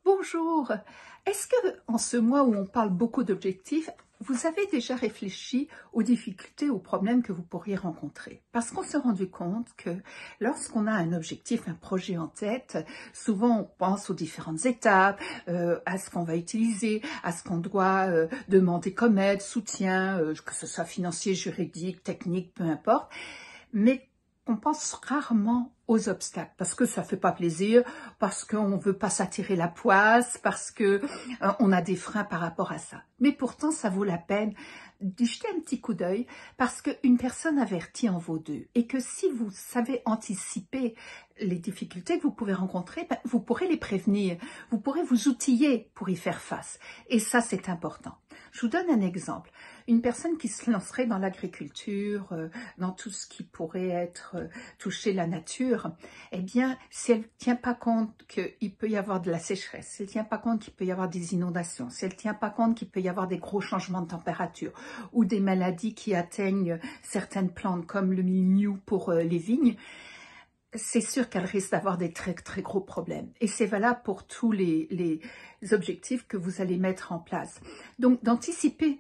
Bonjour, est-ce que en ce mois où on parle beaucoup d'objectifs, vous avez déjà réfléchi aux difficultés, aux problèmes que vous pourriez rencontrer? Parce qu'on s'est rendu compte que lorsqu'on a un objectif, un projet en tête, souvent on pense aux différentes étapes, à ce qu'on va utiliser, à ce qu'on doit demander comme aide, soutien, que ce soit financier, juridique, technique, peu importe. Mais on pense rarement aux obstacles, parce que ça fait pas plaisir, parce qu'on veut pas s'attirer la poisse, parce que on a des freins par rapport à ça. Mais pourtant, ça vaut la peine d'y jeter un petit coup d'œil, parce qu'une personne avertie en vaut deux, et que si vous savez anticiper les difficultés que vous pouvez rencontrer, ben, vous pourrez les prévenir, vous pourrez vous outiller pour y faire face. Et ça, c'est important. Je vous donne un exemple. Une personne qui se lancerait dans l'agriculture, dans tout ce qui pourrait être toucher la nature, eh bien, si elle ne tient pas compte qu'il peut y avoir de la sécheresse, si elle ne tient pas compte qu'il peut y avoir des inondations, si elle ne tient pas compte qu'il peut y avoir des gros changements de température ou des maladies qui atteignent certaines plantes comme le mildiou pour les vignes, c'est sûr qu'elle risque d'avoir des très très gros problèmes. Et c'est valable pour tous les objectifs que vous allez mettre en place. Donc, d'anticiper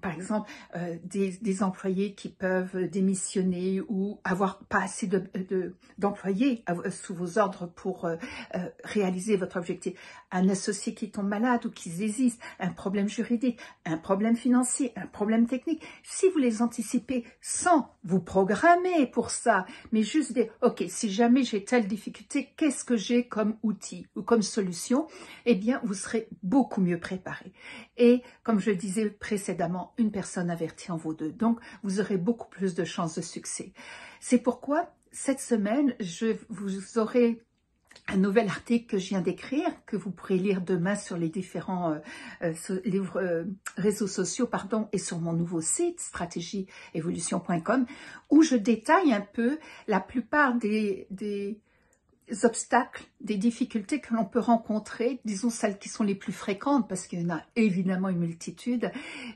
par exemple, des employés qui peuvent démissionner ou avoir pas assez d'employés sous vos ordres pour réaliser votre objectif. Un associé qui tombe malade ou qui désiste, un problème juridique, un problème financier, un problème technique. Si vous les anticipez sans vous programmer pour ça, mais juste dire, ok, si jamais j'ai telle difficulté, qu'est-ce que j'ai comme outil ou comme solution? Eh bien, vous serez beaucoup mieux préparé. Et comme je le disais précédemment, une personne avertie en vaut deux. Donc, vous aurez beaucoup plus de chances de succès. C'est pourquoi, cette semaine, vous aurez un nouvel article que je viens d'écrire, que vous pourrez lire demain sur les différents réseaux sociaux, et sur mon nouveau site, stratégieevolution.com, où je détaille un peu la plupart des obstacles, des difficultés que l'on peut rencontrer, disons celles qui sont les plus fréquentes, parce qu'il y en a évidemment une multitude,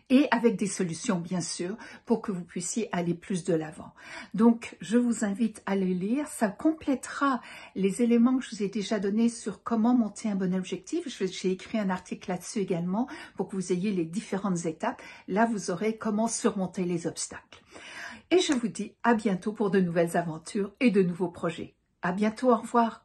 et avec des solutions bien sûr, pour que vous puissiez aller plus de l'avant. Donc je vous invite à les lire, ça complétera les éléments que je vous ai déjà donnés sur comment monter un bon objectif. J'ai écrit un article là-dessus également, pour que vous ayez les différentes étapes. Là vous aurez comment surmonter les obstacles. Et je vous dis à bientôt pour de nouvelles aventures et de nouveaux projets. À bientôt, au revoir.